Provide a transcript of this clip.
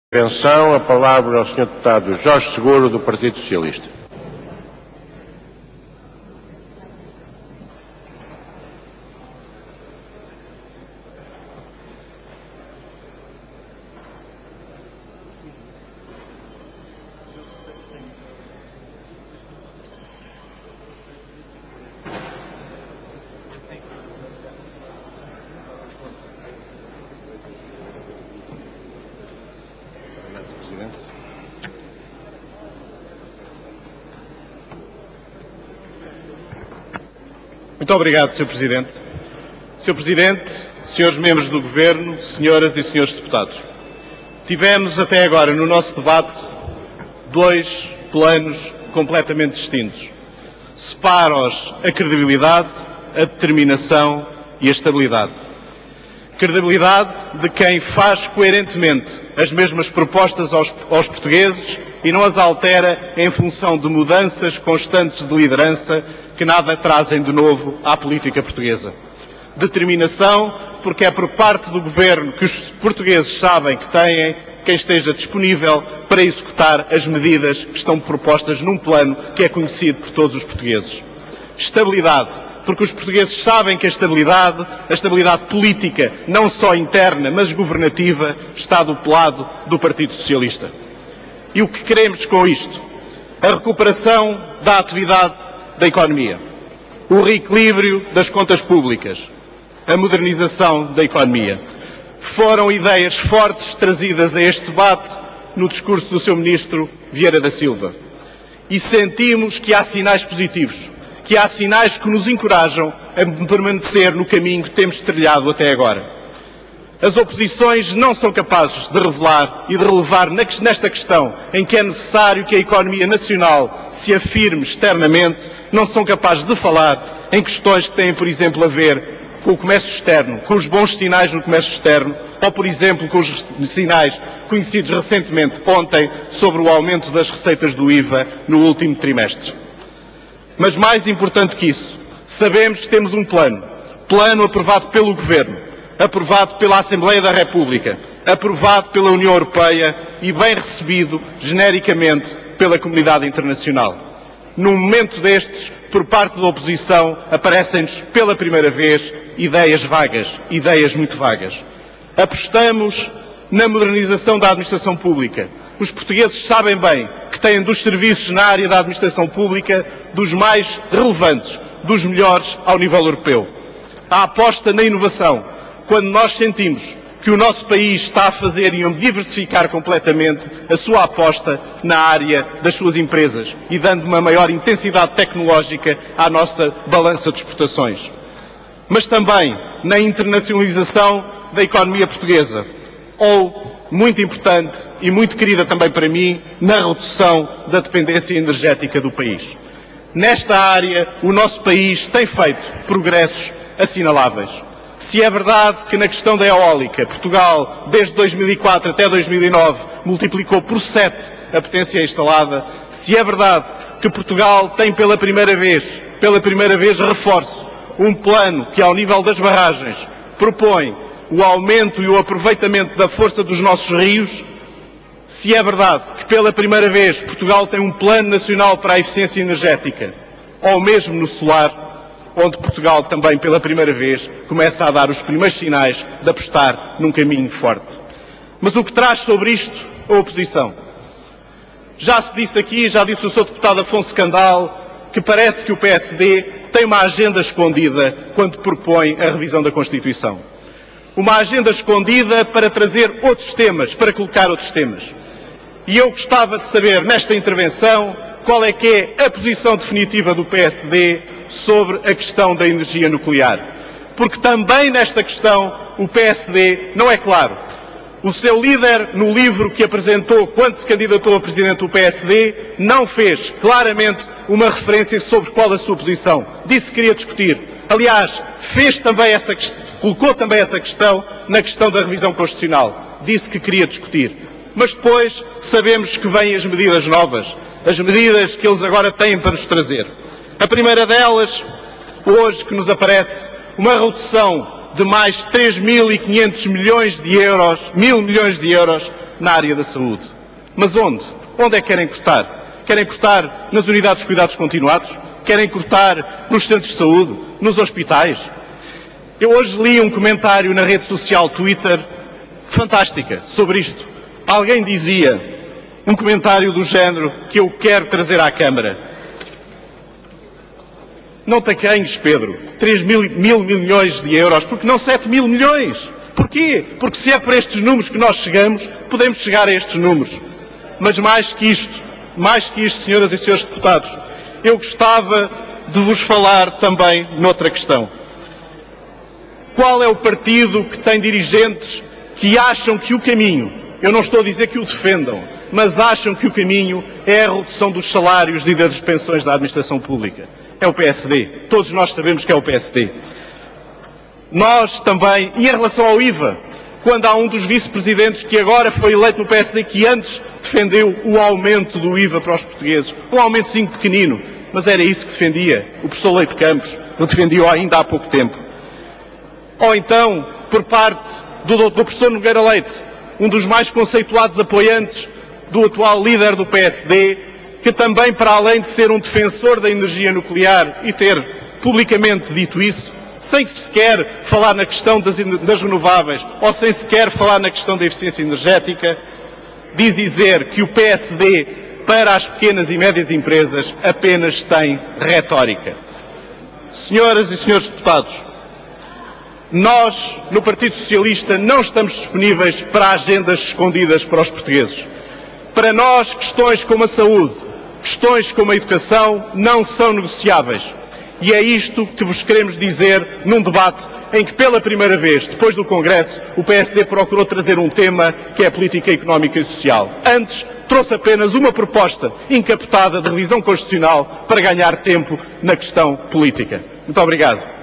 intervenção, a palavra ao Sr. Deputado Jorge Seguro, do Partido Socialista. Muito obrigado, Sr. Presidente. Sr. Presidente, senhores membros do Governo, senhoras e senhores deputados, tivemos até agora no nosso debate dois planos completamente distintos. Separa-os a credibilidade, a determinação e a estabilidade. Credibilidade de quem faz coerentemente as mesmas propostas aos portugueses e não as altera em função de mudanças constantes de liderança que nada trazem de novo à política portuguesa. Determinação, porque é por parte do Governo que os portugueses sabem que têm quem esteja disponível para executar as medidas que estão propostas num plano que é conhecido por todos os portugueses. Estabilidade, porque os portugueses sabem que a estabilidade política, não só interna, mas governativa, está do lado do Partido Socialista. E o que queremos com isto? A recuperação da atividade da economia, o reequilíbrio das contas públicas, a modernização da economia. Foram ideias fortes trazidas a este debate no discurso do Sr. Ministro Vieira da Silva. E sentimos que há sinais positivos, que há sinais que nos encorajam a permanecer no caminho que temos trilhado até agora. As oposições não são capazes de revelar e de relevar nesta questão em que é necessário que a economia nacional se afirme externamente, não são capazes de falar em questões que têm, por exemplo, a ver com o comércio externo, com os bons sinais no comércio externo, ou, por exemplo, com os sinais conhecidos recentemente ontem sobre o aumento das receitas do IVA no último trimestre. Mas mais importante que isso, sabemos que temos um plano aprovado pelo Governo, aprovado pela Assembleia da República, aprovado pela União Europeia e bem recebido genericamente pela comunidade internacional. Num momento destes, por parte da oposição, aparecem-nos pela primeira vez ideias vagas, ideias muito vagas. Apostamos na modernização da administração pública. Os portugueses sabem bem que têm dos serviços na área da administração pública dos mais relevantes, dos melhores ao nível europeu. A aposta na inovação, quando nós sentimos que o nosso país está a fazer e a diversificar completamente a sua aposta na área das suas empresas e dando uma maior intensidade tecnológica à nossa balança de exportações. Mas também na internacionalização da economia portuguesa, ou, muito importante e muito querida também para mim, na redução da dependência energética do país. Nesta área, o nosso país tem feito progressos assinaláveis. Se é verdade que na questão da eólica, Portugal, desde 2004 até 2009, multiplicou por 7 a potência instalada, se é verdade que Portugal tem pela primeira vez, reforço, um plano que, ao nível das barragens, propõe o aumento e o aproveitamento da força dos nossos rios, se é verdade que pela primeira vez Portugal tem um plano nacional para a eficiência energética, ou mesmo no solar, onde Portugal também, pela primeira vez, começa a dar os primeiros sinais de apostar num caminho forte. Mas o que traz sobre isto a oposição? Já se disse aqui, já disse o Sr. Deputado Afonso Candal, que parece que o PSD tem uma agenda escondida quando propõe a revisão da Constituição. Uma agenda escondida para trazer outros temas, para colocar outros temas. E eu gostava de saber, nesta intervenção, qual é que é a posição definitiva do PSD sobre a questão da energia nuclear. Porque também nesta questão o PSD não é claro. O seu líder, no livro que apresentou quando se candidatou a presidente do PSD, não fez claramente uma referência sobre qual a sua posição. Disse que queria discutir. Aliás, colocou também essa questão na questão da revisão constitucional. Disse que queria discutir. Mas depois sabemos que vêm as medidas novas, as medidas que eles agora têm para nos trazer. A primeira delas, hoje, que nos aparece, uma redução de mais 3.500 milhões de euros, 1.000 milhões de euros, na área da saúde. Mas onde? Onde é que querem cortar? Querem cortar nas unidades de cuidados continuados? Querem cortar nos centros de saúde? Nos hospitais? Eu hoje li um comentário na rede social Twitter fantástica sobre isto. Alguém dizia, um comentário do género que eu quero trazer à Câmara. Não te acanhes, Pedro, 3 mil milhões de euros, porque não 7 mil milhões. Porquê? Porque se é por estes números que nós chegamos, podemos chegar a estes números. Mas mais que isto, senhoras e senhores deputados, eu gostava de vos falar também noutra questão. Qual é o partido que tem dirigentes que acham que o caminho, eu não estou a dizer que o defendam, mas acham que o caminho é a redução dos salários e das pensões da administração pública? É o PSD. Todos nós sabemos que é o PSD. Nós também, e em relação ao IVA, quando há um dos vice-presidentes que agora foi eleito no PSD, que antes defendeu o aumento do IVA para os portugueses, um aumentozinho pequenino, mas era isso que defendia o professor Leite Campos, o defendia ainda há pouco tempo. Ou então, por parte do professor Nogueira Leite, um dos mais conceituados apoiantes do atual líder do PSD, que também, para além de ser um defensor da energia nuclear e ter publicamente dito isso, sem sequer falar na questão das renováveis ou sem sequer falar na questão da eficiência energética, dizer que o PSD, para as pequenas e médias empresas, apenas tem retórica. Senhoras e senhores deputados, nós, no Partido Socialista, não estamos disponíveis para agendas escondidas para os portugueses. Para nós, questões como a saúde, questões como a educação, não são negociáveis. E é isto que vos queremos dizer num debate em que, pela primeira vez, depois do Congresso, o PSD procurou trazer um tema que é a política económica e social. Antes, trouxe apenas uma proposta encapotada de revisão constitucional para ganhar tempo na questão política. Muito obrigado.